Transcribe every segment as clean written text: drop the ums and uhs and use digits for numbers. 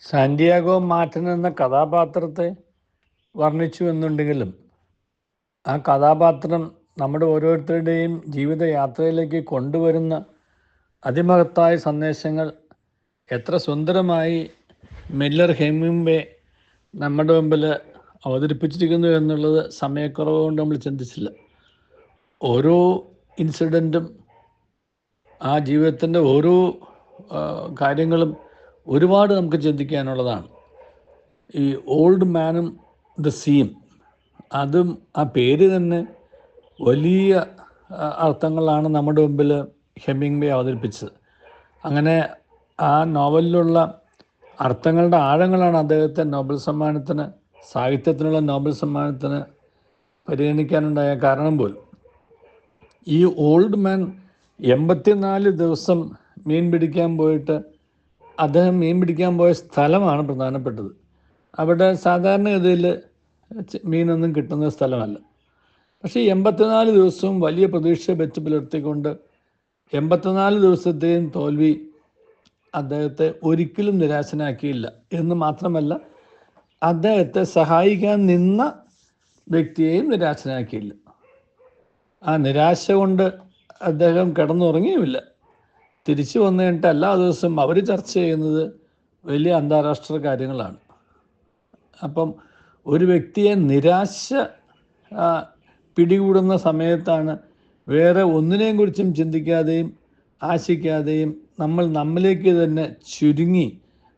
Santiago Martin എന്ന കഥാപാത്രത്തെ വർണ്ണിച്ചു എന്നുണ്ടെങ്കിലും ആ കഥാപാത്രം നമ്മുടെ ഓരോരുത്തരുടെയും ജീവിതയാത്രയിലേക്ക് കൊണ്ടുവരുന്ന അതിമഹത്തായ സന്ദേശങ്ങൾ എത്ര സുന്ദരമായി മില്ലർ ഹെമിംഗ്വേ നമ്മുടെ മുമ്പിൽ അവതരിപ്പിച്ചിരിക്കുന്നു എന്നുള്ളത് സമയക്കുറവ് കൊണ്ട് നമ്മൾ ചിന്തിച്ചില്ല. ഓരോ ഇൻസിഡൻറ്റും ആ ജീവിതത്തിൻ്റെ ഓരോ കാര്യങ്ങളും ഒരുപാട് നമുക്ക് ചിന്തിക്കാനുള്ളതാണ്. ഈ ഓൾഡ് മാനും ദ സീം, അതും ആ പേര് തന്നെ വലിയ അർത്ഥങ്ങളാണ് നമ്മുടെ മുമ്പിൽ ഹെമിംഗ്വേ അവതരിപ്പിച്ചത്. അങ്ങനെ ആ നോവലിലുള്ള അർത്ഥങ്ങളുടെ ആഴങ്ങളാണ് അദ്ദേഹത്തെ നോബൽ സമ്മാനത്തിന്, സാഹിത്യത്തിനുള്ള നോബൽ സമ്മാനത്തിന് പരിഗണിക്കാനുണ്ടായ കാരണം പോലും. ഈ ഓൾഡ് മാൻ 84 ദിവസം മീൻ പിടിക്കാൻ പോയിട്ട് അദ്ദേഹം മീൻ പിടിക്കാൻ പോയ സ്ഥലമാണ് പ്രധാനപ്പെട്ടത്. അവിടെ സാധാരണഗതിയിൽ മീനൊന്നും കിട്ടുന്ന സ്ഥലമല്ല. പക്ഷേ 84 ദിവസവും വലിയ പ്രതീക്ഷ വെച്ച് പുലർത്തിക്കൊണ്ട് 84 ദിവസത്തെയും തോൽവി അദ്ദേഹത്തെ ഒരിക്കലും നിരാശനാക്കിയില്ല എന്ന് മാത്രമല്ല, അദ്ദേഹത്തെ സഹായിക്കാൻ നിന്ന വ്യക്തിയെയും നിരാശനാക്കിയില്ല. ആ നിരാശ കൊണ്ട് അദ്ദേഹം കിടന്നുറങ്ങിയുമില്ല. തിരിച്ചു വന്നു കഴിഞ്ഞിട്ട് എല്ലാ ദിവസവും അവർ ചർച്ച ചെയ്യുന്നത് വലിയ അന്താരാഷ്ട്ര കാര്യങ്ങളാണ്. അപ്പം ഒരു വ്യക്തിയെ നിരാശ പിടികൂടുന്ന സമയത്താണ് വേറെ ഒന്നിനെയും കുറിച്ചും ചിന്തിക്കാതെയും ആശിക്കാതെയും നമ്മൾ നമ്മിലേക്ക് തന്നെ ചുരുങ്ങി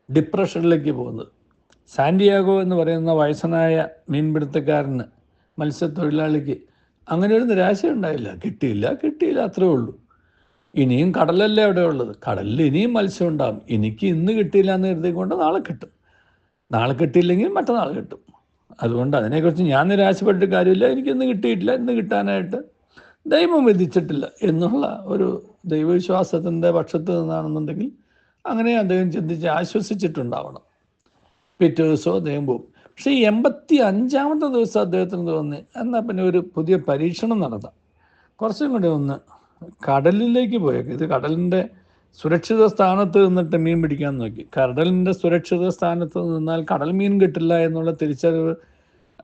ഡിപ്രഷനിലേക്ക് പോകുന്നത്. സാന്റിയാഗോ എന്ന് പറയുന്ന വയസ്സനായ മീൻപിടുത്തക്കാരന്, മത്സ്യത്തൊഴിലാളിക്ക് അങ്ങനെ ഒരു നിരാശ ഉണ്ടായില്ല. കിട്ടിയില്ല അത്രേ ഉള്ളൂ. ഇനിയും കടലല്ലേ അവിടെ ഉള്ളത്, കടലിൽ ഇനിയും മത്സ്യം ഉണ്ടാകും. എനിക്ക് ഇന്ന് കിട്ടിയില്ല എന്ന് കരുതിക്കൊണ്ട് നാളെ കിട്ടും, നാളെ കിട്ടിയില്ലെങ്കിൽ മറ്റന്നാൾ കിട്ടും. അതുകൊണ്ട് അതിനെക്കുറിച്ച് ഞാൻ നിരാശപ്പെട്ടിട്ട് കാര്യമില്ല. എനിക്കിന്ന് കിട്ടിയിട്ടില്ല, ഇന്ന് കിട്ടാനായിട്ട് ദൈവം വിധിച്ചിട്ടില്ല എന്നുള്ള ഒരു ദൈവവിശ്വാസത്തിൻ്റെ പക്ഷത്ത് നിന്നാണെന്നുണ്ടെങ്കിൽ അങ്ങനെ അദ്ദേഹം ചിന്തിച്ച് ആശ്വസിച്ചിട്ടുണ്ടാവണം. പിറ്റേ ദിവസവും അദ്ദേഹം പോകും. പക്ഷേ 85-ാമത്തെ ദിവസം അദ്ദേഹത്തിന് തോന്നി എന്നാൽ പിന്നെ ഒരു പുതിയ പരീക്ഷണം നടത്താം, കുറച്ചും കൂടി ഒന്ന് കടലിലേക്ക് പോയേക്കും. ഇത് കടലിൻ്റെ സുരക്ഷിത സ്ഥാനത്ത് നിന്നിട്ട് മീൻ പിടിക്കാൻ നോക്കി. കടലിൻ്റെ സുരക്ഷിത സ്ഥാനത്ത് നിന്നാൽ കടൽ മീൻ കിട്ടില്ല എന്നുള്ള തിരിച്ചറിവ്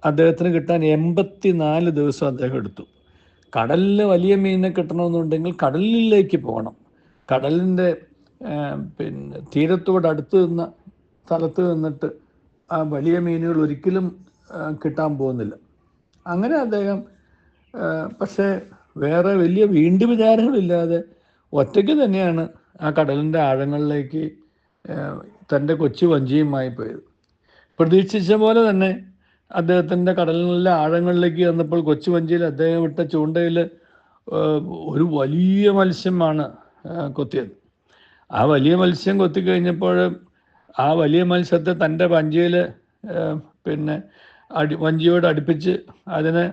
അദ്ദേഹത്തിന് കിട്ടാൻ 84 ദിവസം അദ്ദേഹം എടുത്തു. കടലിൽ വലിയ മീനിനെ കിട്ടണമെന്നുണ്ടെങ്കിൽ കടലിലേക്ക് പോകണം. കടലിൻ്റെ തീരത്തോടടുത്ത് നിന്ന സ്ഥലത്ത് നിന്നിട്ട് ആ വലിയ മീനുകൾ ഒരിക്കലും കിട്ടാൻ പോകുന്നില്ല. അങ്ങനെ അദ്ദേഹം പക്ഷേ വേറെ വലിയ വീണ്ടും വിചാരങ്ങളില്ലാതെ ഒറ്റയ്ക്ക് തന്നെയാണ് ആ കടലിൻ്റെ ആഴങ്ങളിലേക്ക് തൻ്റെ കൊച്ചു വഞ്ചിയുമായി പോയത്. പ്രതീക്ഷിച്ച പോലെ തന്നെ അദ്ദേഹത്തിൻ്റെ കടലിലെ ആഴങ്ങളിലേക്ക് വന്നപ്പോൾ കൊച്ചു വഞ്ചിയിൽ അദ്ദേഹം ഇട്ട ചൂണ്ടയിൽ ഒരു വലിയ മത്സ്യമാണ് കൊത്തിയത്. ആ വലിയ മത്സ്യം കൊത്തിക്കഴിഞ്ഞപ്പോൾ ആ വലിയ മത്സ്യത്തെ തൻ്റെ വഞ്ചിയിൽ വഞ്ചിയോട് അടുപ്പിച്ച് അതിനെ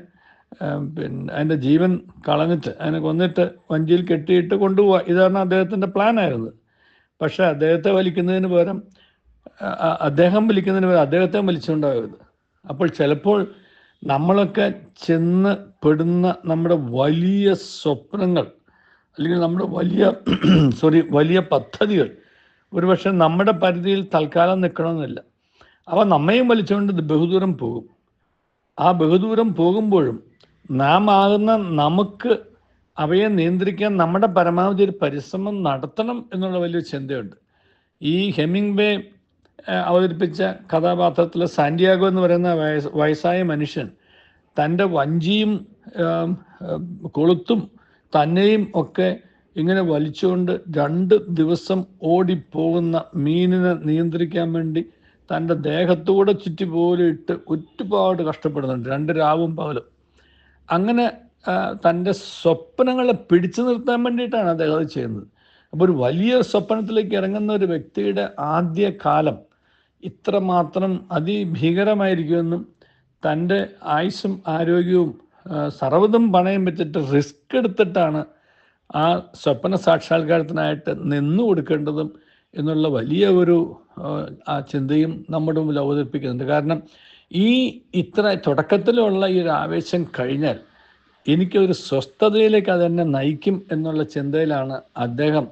അതിൻ്റെ ജീവൻ കളഞ്ഞിട്ട് അതിനെ കൊന്നിട്ട് വഞ്ചിയിൽ കെട്ടിയിട്ട് കൊണ്ടുപോവുക, ഇതാണ് അദ്ദേഹത്തിൻ്റെ പ്ലാനായിരുന്നത്. പക്ഷേ അദ്ദേഹത്തെ വലിക്കുന്നതിന് പകരം അദ്ദേഹത്തെ വലിച്ചുകൊണ്ടായത്. അപ്പോൾ ചിലപ്പോൾ നമ്മളൊക്കെ ചെന്ന് പെടുന്ന നമ്മുടെ വലിയ സ്വപ്നങ്ങൾ അല്ലെങ്കിൽ നമ്മുടെ വലിയ പദ്ധതികൾ ഒരുപക്ഷെ നമ്മുടെ പരിധിയിൽ തൽക്കാലം നിൽക്കണമെന്നില്ല. അവ നമ്മയും വലിച്ചുകൊണ്ട് ബഹുദൂരം പോകും. ആ ബഹുദൂരം പോകുമ്പോഴും നാം ആകുന്ന നമുക്ക് അവയെ നിയന്ത്രിക്കാൻ നമ്മുടെ പരമാവധി ഒരു പരിശ്രമം നടത്തണം എന്നുള്ള വലിയ ചിന്തയുണ്ട്. ഈ ഹെമിംഗ്വേ അവതരിപ്പിച്ച കഥാപാത്രത്തിൽ സാന്റിയാഗോ എന്ന് പറയുന്ന വയസ്സായ മനുഷ്യൻ തൻ്റെ വഞ്ചിയും കൊളുത്തും തന്നെയും ഒക്കെ ഇങ്ങനെ വലിച്ചുകൊണ്ട് 2 ദിവസം ഓടിപ്പോകുന്ന മീനിനെ നിയന്ത്രിക്കാൻ വേണ്ടി തൻ്റെ ദേഹത്തൂടെ ചുറ്റി പോലെ ഇട്ട് ഒരുപാട് കഷ്ടപ്പെടുന്നുണ്ട്, 2 രാവും പകലും. അങ്ങനെ തൻ്റെ സ്വപ്നങ്ങളെ പിടിച്ചു നിർത്താൻ വേണ്ടിയിട്ടാണ് അദ്ദേഹം അത് ചെയ്യുന്നത്. അപ്പോൾ ഒരു വലിയ സ്വപ്നത്തിലേക്ക് ഇറങ്ങുന്ന ഒരു വ്യക്തിയുടെ ആദ്യ കാലം ഇത്രമാത്രം അതിഭീകരമായിരിക്കുമെന്നും തൻ്റെ ആയുസ്സും ആരോഗ്യവും സർവ്വതും പണയം വെച്ചിട്ട് റിസ്ക് എടുത്തിട്ടാണ് ആ സ്വപ്ന സാക്ഷാത്കാരത്തിനായിട്ട് നിന്നു കൊടുക്കേണ്ടതും എന്നുള്ള വലിയ ഒരു ആ ചിന്തയും നമ്മുടെ മുമ്പിൽ അവതരിപ്പിക്കുന്നുണ്ട്. കാരണം ഇത്ര തുടക്കത്തിലുള്ള ഈ ഒരു ആവേശം കഴിഞ്ഞാൽ എനിക്കൊരു സ്വസ്ഥതയിലേക്ക് അതെന്നെ നയിക്കും എന്നുള്ള ചിന്തയിലാണ് അദ്ദേഹം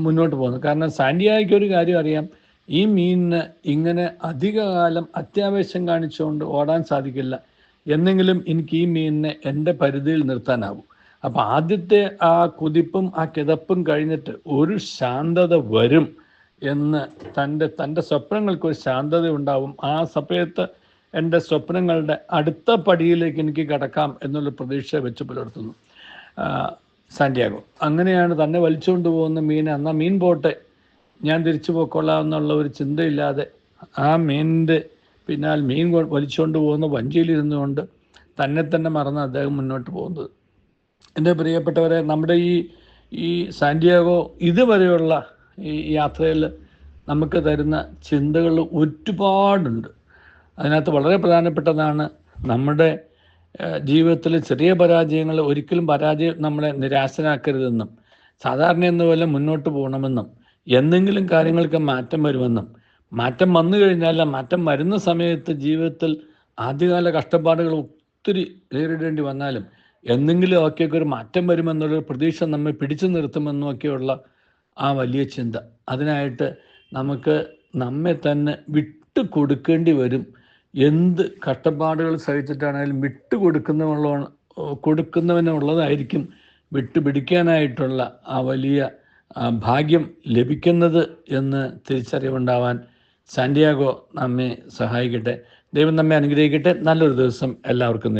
മുന്നോട്ട് പോകുന്നത്. കാരണം സാന്റിയാഗോയ്ക്ക് ഒരു കാര്യം അറിയാം, ഈ മീനിന് ഇങ്ങനെ അധികകാലം അത്യാവേശം കാണിച്ചുകൊണ്ട് ഓടാൻ സാധിക്കില്ല. എന്നെങ്കിലും എനിക്ക് ഈ മീനിനെ എൻ്റെ പരിധിയിൽ നിർത്താനാവും. അപ്പം ആദ്യത്തെ ആ കുതിപ്പും ആ കിതപ്പും കഴിഞ്ഞിട്ട് ഒരു ശാന്തത വരും എന്ന് തൻ്റെ സ്വപ്നങ്ങൾക്കൊരു ശാന്തത ഉണ്ടാവും. ആ സമയത്ത് എൻ്റെ സ്വപ്നങ്ങളുടെ അടുത്ത പടിയിലേക്ക് എനിക്ക് കടക്കാം എന്നുള്ള പ്രതീക്ഷ വെച്ച് പുലർത്തുന്നു സാന്റിയാഗോ. അങ്ങനെയാണ് തന്നെ വലിച്ചുകൊണ്ട് പോകുന്ന മീനെ, എന്നാൽ മീൻ പോട്ടെ, ഞാൻ തിരിച്ചു പോയിക്കൊള്ളാം എന്നുള്ള ഒരു ചിന്തയില്ലാതെ ആ മീനിൻ്റെ പിന്നാൽ മീൻ വലിച്ചുകൊണ്ട് പോകുന്ന വഞ്ചിയിലിരുന്നുകൊണ്ട് തന്നെ മറന്ന് അദ്ദേഹം മുന്നോട്ട് പോകുന്നത്. എൻ്റെ പ്രിയപ്പെട്ടവരെ, നമ്മുടെ ഈ സാന്റിയാഗോ ഇതുവരെയുള്ള ഈ യാത്രയിൽ നമുക്ക് തരുന്ന ചിന്തകൾ ഒരുപാടുണ്ട്. അതിനകത്ത് വളരെ പ്രധാനപ്പെട്ടതാണ് നമ്മുടെ ജീവിതത്തിൽ ചെറിയ പരാജയങ്ങൾ ഒരിക്കലും നമ്മളെ നിരാശനാക്കരുതെന്നും, സാധാരണ എന്നപോലെ മുന്നോട്ട് പോകണമെന്നും, എന്തെങ്കിലും കാര്യങ്ങൾക്ക് മാറ്റം വരുമെന്നും, മാറ്റം വന്നു കഴിഞ്ഞാൽ മാറ്റം വരുന്ന സമയത്ത് ജീവിതത്തിൽ ആദ്യകാല കഷ്ടപ്പാടുകൾ ഒത്തിരി നേരിടേണ്ടി വന്നാലും എന്തെങ്കിലും ഒക്കെയൊക്കെ ഒരു മാറ്റം വരുമെന്നുള്ളൊരു പ്രതീക്ഷ നമ്മെ പിടിച്ചു നിർത്തുമെന്നും ഒക്കെയുള്ള ആ വലിയ ചിന്ത. അതിനായിട്ട് നമുക്ക് നമ്മെ തന്നെ വിട്ടു കൊടുക്കേണ്ടി വരും. എന്ത് കഷ്ടപ്പാടുകൾ സഹിച്ചിട്ടാണെങ്കിലും കൊടുക്കുന്നവനുള്ളതായിരിക്കും വിട്ടുപിടിക്കാനായിട്ടുള്ള ആ വലിയ ഭാഗ്യം ലഭിക്കുന്നത് എന്ന് തിരിച്ചറിവുണ്ടാവാൻ സാന്റിയാഗോ നമ്മെ സഹായിക്കട്ടെ. ദൈവം നമ്മെ അനുഗ്രഹിക്കട്ടെ. നല്ലൊരു ദിവസം എല്ലാവർക്കും.